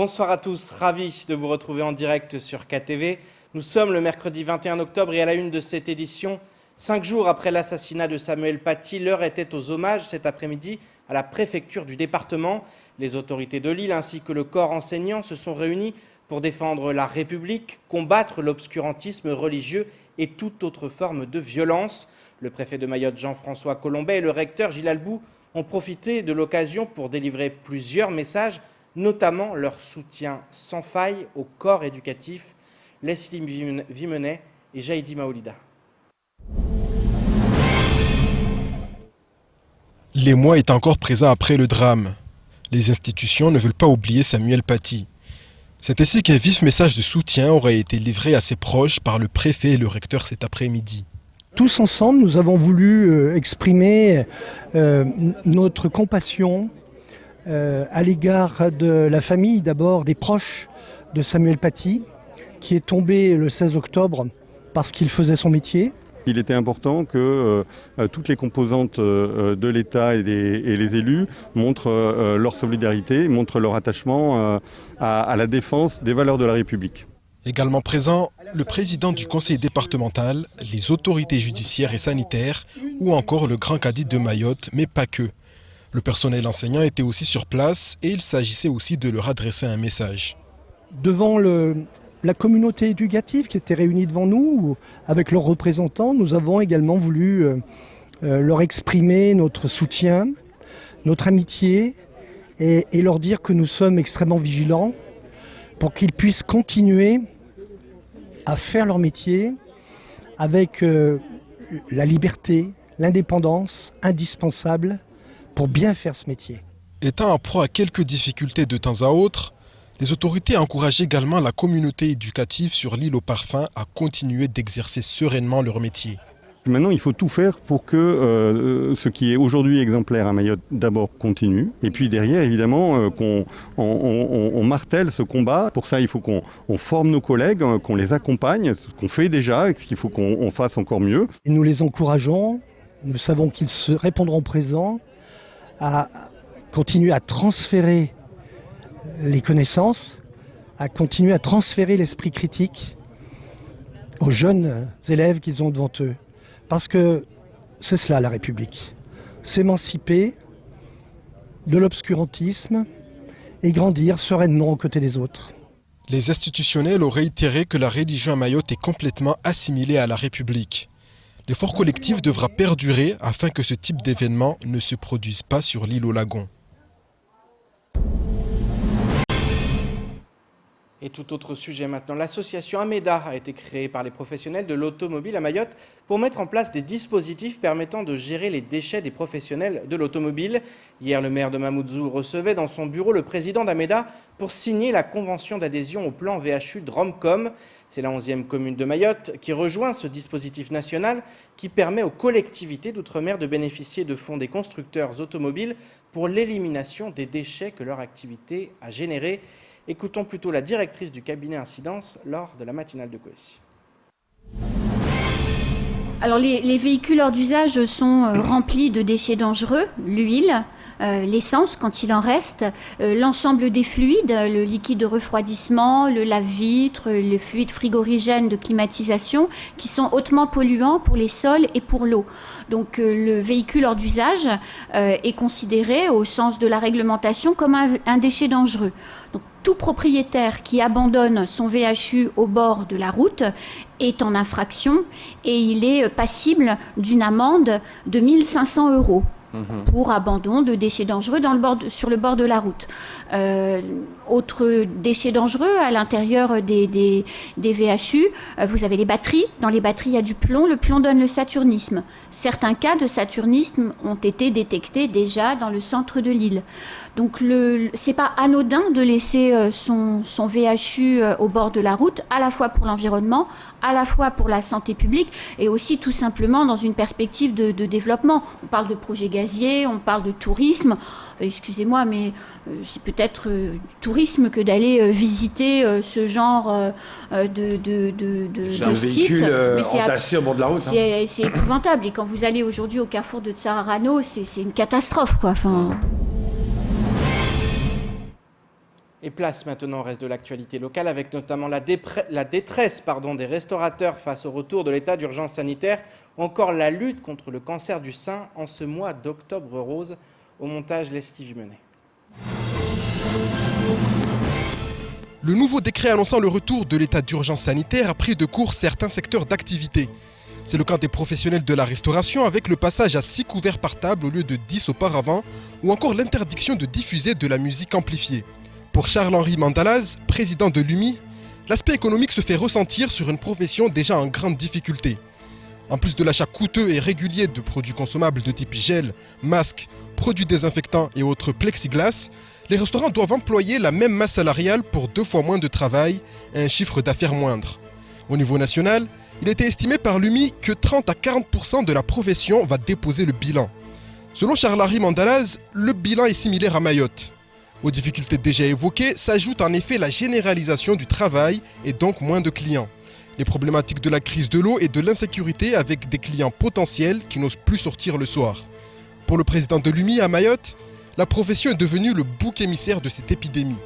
Bonsoir à tous, ravi de vous retrouver en direct sur KTV. Nous sommes le mercredi 21 octobre et à la une de cette édition, 5 jours après l'assassinat de Samuel Paty, l'heure était aux hommages cet après-midi à la préfecture du département. Les autorités de Lille ainsi que le corps enseignant se sont réunis pour défendre la République, combattre l'obscurantisme religieux et toute autre forme de violence. Le préfet de Mayotte, Jean-François Colombet, et le recteur Gilles Albou ont profité de l'occasion pour délivrer plusieurs messages, notamment leur soutien sans faille au corps éducatif. Leslie Vimenet et Jaïdi Maolida. L'émoi est encore présent après le drame. Les institutions ne veulent pas oublier Samuel Paty. C'est ainsi qu'un vif message de soutien aurait été livré à ses proches par le préfet et le recteur cet après-midi. Tous ensemble, nous avons voulu exprimer notre compassion à l'égard de la famille, d'abord des proches de Samuel Paty, qui est tombé le 16 octobre parce qu'il faisait son métier. Il était important que toutes les composantes de l'État et les élus montrent leur solidarité, montrent leur attachement à la défense des valeurs de la République. Également présent, le président du conseil départemental, les autorités judiciaires et sanitaires ou encore le grand cadi de Mayotte, mais pas que. Le personnel enseignant était aussi sur place et il s'agissait aussi de leur adresser un message. Devant la communauté éducative qui était réunie devant nous, avec leurs représentants, nous avons également voulu leur exprimer notre soutien, notre amitié et leur dire que nous sommes extrêmement vigilants pour qu'ils puissent continuer à faire leur métier avec la liberté, l'indépendance indispensable pour bien faire ce métier. Étant en proie à quelques difficultés de temps à autre, les autorités encouragent également la communauté éducative sur l'île aux Parfums à continuer d'exercer sereinement leur métier. Maintenant, il faut tout faire pour que ce qui est aujourd'hui exemplaire à Mayotte d'abord continue. Et puis derrière, évidemment, qu'on martèle ce combat. Pour ça, il faut qu'on forme nos collègues, qu'on les accompagne, ce qu'on fait déjà et ce qu'il faut qu'on fasse encore mieux. Et nous les encourageons, nous savons qu'ils se répondront présents à continuer à transférer les connaissances, à continuer à transférer l'esprit critique aux jeunes élèves qu'ils ont devant eux. Parce que c'est cela la République, s'émanciper de l'obscurantisme et grandir sereinement aux côtés des autres. Les institutionnels ont réitéré que la religion à Mayotte est complètement assimilée à la République. L'effort collectif devra perdurer afin que ce type d'événement ne se produise pas sur l'île aux Lagons. Et tout autre sujet maintenant, l'association Ameda a été créée par les professionnels de l'automobile à Mayotte pour mettre en place des dispositifs permettant de gérer les déchets des professionnels de l'automobile. Hier, le maire de Mamoudzou recevait dans son bureau le président d'Ameda pour signer la convention d'adhésion au plan VHU Dromcom. C'est la 11e commune de Mayotte qui rejoint ce dispositif national qui permet aux collectivités d'outre-mer de bénéficier de fonds des constructeurs automobiles pour l'élimination des déchets que leur activité a générés. Écoutons plutôt la directrice du cabinet Incidence lors de la matinale de Coessy. Alors les véhicules hors d'usage sont remplis de déchets dangereux, l'huile, l'essence quand il en reste, l'ensemble des fluides, le liquide de refroidissement, le lave-vitre, les fluides frigorigènes de climatisation qui sont hautement polluants pour les sols et pour l'eau. Donc le véhicule hors d'usage est considéré au sens de la réglementation comme un déchet dangereux. Donc, tout propriétaire qui abandonne son VHU au bord de la route est en infraction et il est passible d'une amende de 1 500 € pour abandon de déchets dangereux sur le bord de la route. Autre déchets dangereux à l'intérieur des VHU, vous avez les batteries. Dans les batteries, il y a du plomb. Le plomb donne le saturnisme. Certains cas de saturnisme ont été détectés déjà dans le centre de l'île. Donc, c'est pas anodin de laisser son VHU au bord de la route, à la fois pour l'environnement, à la fois pour la santé publique et aussi tout simplement dans une perspective de développement. On parle de projets gaziers, on parle de tourisme. Excusez-moi, mais c'est peut-être du tourisme que d'aller visiter ce genre de site. Mais c'est entassé au bord de la route. C'est épouvantable. Et quand vous allez aujourd'hui au carrefour de Tsararano, c'est une catastrophe, quoi. Enfin... Et place maintenant au reste de l'actualité locale avec notamment la détresse des restaurateurs face au retour de l'état d'urgence sanitaire ou encore la lutte contre le cancer du sein en ce mois d'octobre rose. Au montage, Leslie Vimenet. Le nouveau décret annonçant le retour de l'état d'urgence sanitaire a pris de court certains secteurs d'activité. C'est le cas des professionnels de la restauration avec le passage à 6 couverts par table au lieu de 10 auparavant ou encore l'interdiction de diffuser de la musique amplifiée. Pour Charles-Henri Mandalaz, président de l'UMI, l'aspect économique se fait ressentir sur une profession déjà en grande difficulté. En plus de l'achat coûteux et régulier de produits consommables de type gel, masques, produits désinfectants et autres plexiglas, les restaurants doivent employer la même masse salariale pour 2 fois moins de travail et un chiffre d'affaires moindre. Au niveau national, il était estimé par l'UMI que 30 à 40% de la profession va déposer le bilan. Selon Charles-Henri Mandalaz, le bilan est similaire à Mayotte. Aux difficultés déjà évoquées s'ajoute en effet la généralisation du travail et donc moins de clients. Les problématiques de la crise de l'eau et de l'insécurité avec des clients potentiels qui n'osent plus sortir le soir. Pour le président de l'UMI à Mayotte, la profession est devenue le bouc émissaire de cette épidémie.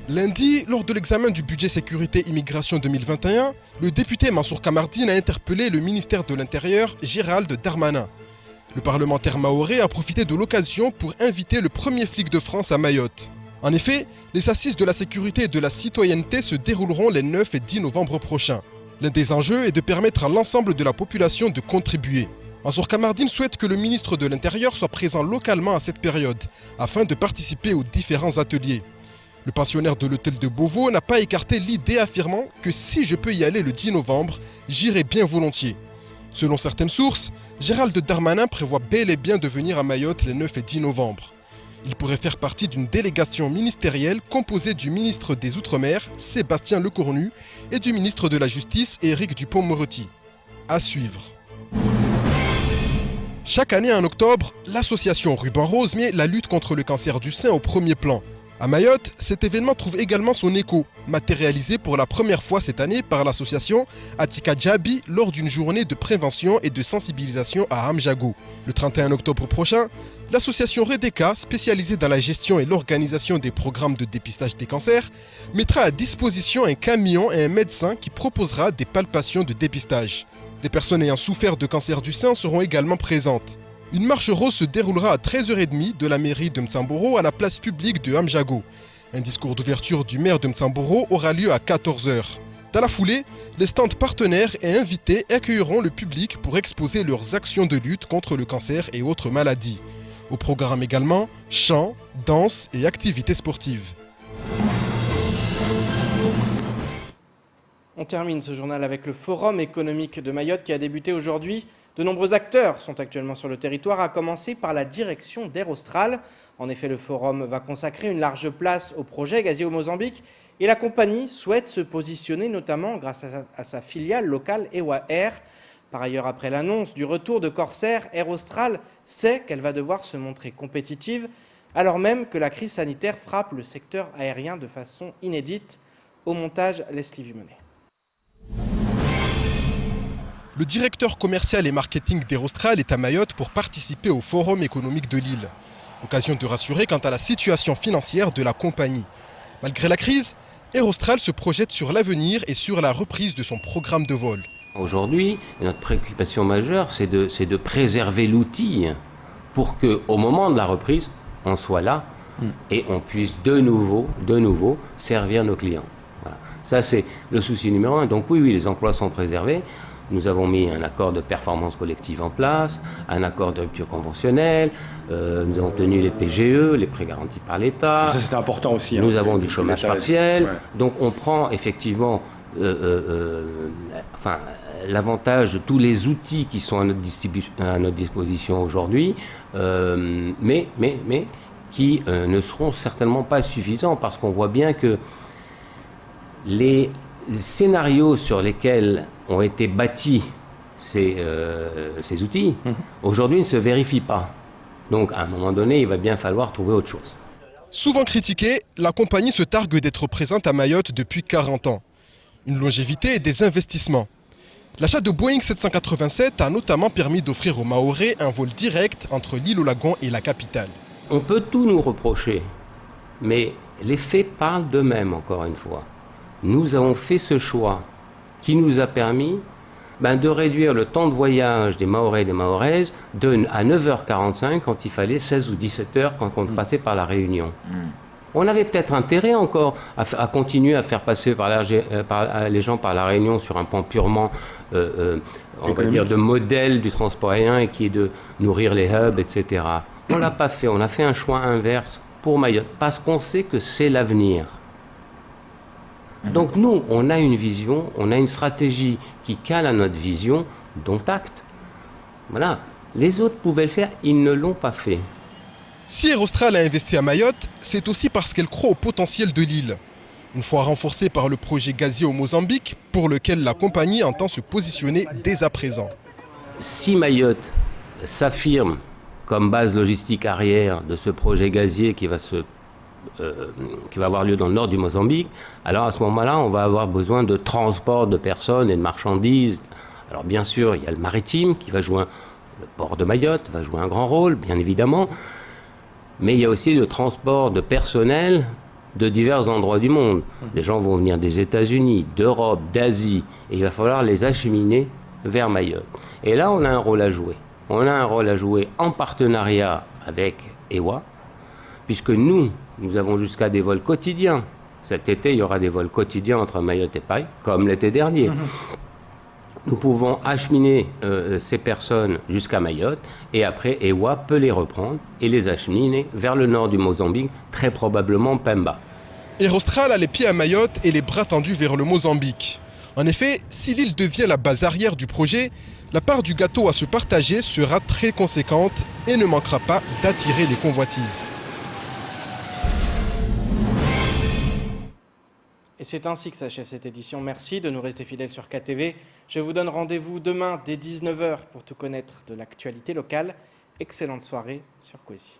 Lundi, lors de l'examen du budget sécurité-immigration 2021, le député Mansour Kamardine a interpellé le ministère de l'Intérieur, Gérald Darmanin. Le parlementaire mahorais a profité de l'occasion pour inviter le premier flic de France à Mayotte. En effet, les assises de la sécurité et de la citoyenneté se dérouleront les 9 et 10 novembre prochains. L'un des enjeux est de permettre à l'ensemble de la population de contribuer. Mansour Kamardine souhaite que le ministre de l'Intérieur soit présent localement à cette période, afin de participer aux différents ateliers. Le pensionnaire de l'hôtel de Beauvau n'a pas écarté l'idée affirmant que si je peux y aller le 10 novembre, j'irai bien volontiers. Selon certaines sources, Gérald Darmanin prévoit bel et bien de venir à Mayotte les 9 et 10 novembre. Il pourrait faire partie d'une délégation ministérielle composée du ministre des Outre-mer, Sébastien Lecornu, et du ministre de la Justice, Éric Dupond-Moretti. À suivre. Chaque année en octobre, l'association Ruban Rose met la lutte contre le cancer du sein au premier plan. À Mayotte, cet événement trouve également son écho, matérialisé pour la première fois cette année par l'association Atika Djabi lors d'une journée de prévention et de sensibilisation à Amjago. Le 31 octobre prochain, l'association Redeka, spécialisée dans la gestion et l'organisation des programmes de dépistage des cancers, mettra à disposition un camion et un médecin qui proposera des palpations de dépistage. Des personnes ayant souffert de cancer du sein seront également présentes. Une marche rose se déroulera à 13h30 de la mairie de Mtsamboro à la place publique de Amjago. Un discours d'ouverture du maire de Mtsamboro aura lieu à 14h. Dans la foulée, les stands partenaires et invités accueilleront le public pour exposer leurs actions de lutte contre le cancer et autres maladies. Au programme également, chants, danses et activités sportives. On termine ce journal avec le Forum économique de Mayotte qui a débuté aujourd'hui. De nombreux acteurs sont actuellement sur le territoire, à commencer par la direction d'Air Austral. En effet, le forum va consacrer une large place au projet gazier au Mozambique et la compagnie souhaite se positionner notamment grâce à sa filiale locale Ewa Air. Par ailleurs, après l'annonce du retour de Corsair, Air Austral sait qu'elle va devoir se montrer compétitive, alors même que la crise sanitaire frappe le secteur aérien de façon inédite. Au montage, Leslie Vimenet. Le directeur commercial et marketing d'Air Austral est à Mayotte pour participer au Forum économique de l'île. Occasion de rassurer quant à la situation financière de la compagnie. Malgré la crise, Air Austral se projette sur l'avenir et sur la reprise de son programme de vol. Aujourd'hui, notre préoccupation majeure, c'est de préserver l'outil pour qu'au moment de la reprise, on soit là et on puisse de nouveau servir nos clients. Voilà. Ça, c'est le souci numéro 1. Donc oui, les emplois sont préservés. Nous avons mis un accord de performance collective en place, un accord de rupture conventionnelle, nous avons tenu les PGE, les prêts garantis par l'État. Ça, c'était important aussi. Nous avons du chômage partiel. Ouais. Donc on prend effectivement l'avantage de tous les outils qui sont à notre disposition aujourd'hui, mais qui ne seront certainement pas suffisants parce qu'on voit bien que les scénarios sur lesquels ont été bâtis ces outils, aujourd'hui ne se vérifient pas. Donc à un moment donné, il va bien falloir trouver autre chose. Souvent critiquée, la compagnie se targue d'être présente à Mayotte depuis 40 ans. Une longévité et des investissements. L'achat de Boeing 787 a notamment permis d'offrir aux Mahorais un vol direct entre l'île au Lagon et la capitale. On peut tout nous reprocher, Mais les faits parlent d'eux-mêmes, encore une fois. Nous avons fait ce choix qui nous a permis de réduire le temps de voyage des Mahorais et des Mahoraises à 9h45 quand il fallait 16 ou 17h quand on passait par la Réunion. On avait peut-être intérêt encore à continuer à faire passer les gens par la Réunion sur un plan purement, on va dire, de modèle du transport aérien et qui est de nourrir les hubs, etc. On ne l'a pas fait, on a fait un choix inverse pour Mayotte parce qu'on sait que c'est l'avenir. Donc nous, on a une vision, on a une stratégie qui cale à notre vision, dont acte. Voilà. Les autres pouvaient le faire, ils ne l'ont pas fait. Si Air Austral a investi à Mayotte, c'est aussi parce qu'elle croit au potentiel de l'île. Une fois renforcée par le projet gazier au Mozambique, pour lequel la compagnie entend se positionner dès à présent. Si Mayotte s'affirme comme base logistique arrière de ce projet gazier qui va avoir lieu dans le nord du Mozambique, alors à ce moment-là, on va avoir besoin de transport de personnes et de marchandises. Alors bien sûr, il y a le maritime qui va jouer, le port de Mayotte va jouer un grand rôle, bien évidemment, mais il y a aussi le transport de personnel de divers endroits du monde. Les gens vont venir des États-Unis, d'Europe, d'Asie, et il va falloir les acheminer vers Mayotte. Et là, on a un rôle à jouer. On a un rôle à jouer en partenariat avec EWA, puisque nous avons jusqu'à des vols quotidiens. Cet été, il y aura des vols quotidiens entre Mayotte et Paille, comme l'été dernier. Nous pouvons acheminer ces personnes jusqu'à Mayotte, et après, EWA peut les reprendre et les acheminer vers le nord du Mozambique, très probablement Pemba. Air Austral a les pieds à Mayotte et les bras tendus vers le Mozambique. En effet, si l'île devient la base arrière du projet, la part du gâteau à se partager sera très conséquente et ne manquera pas d'attirer les convoitises. Et c'est ainsi que s'achève cette édition. Merci de nous rester fidèles sur KTV. Je vous donne rendez-vous demain dès 19h pour tout connaître de l'actualité locale. Excellente soirée sur Kwesi.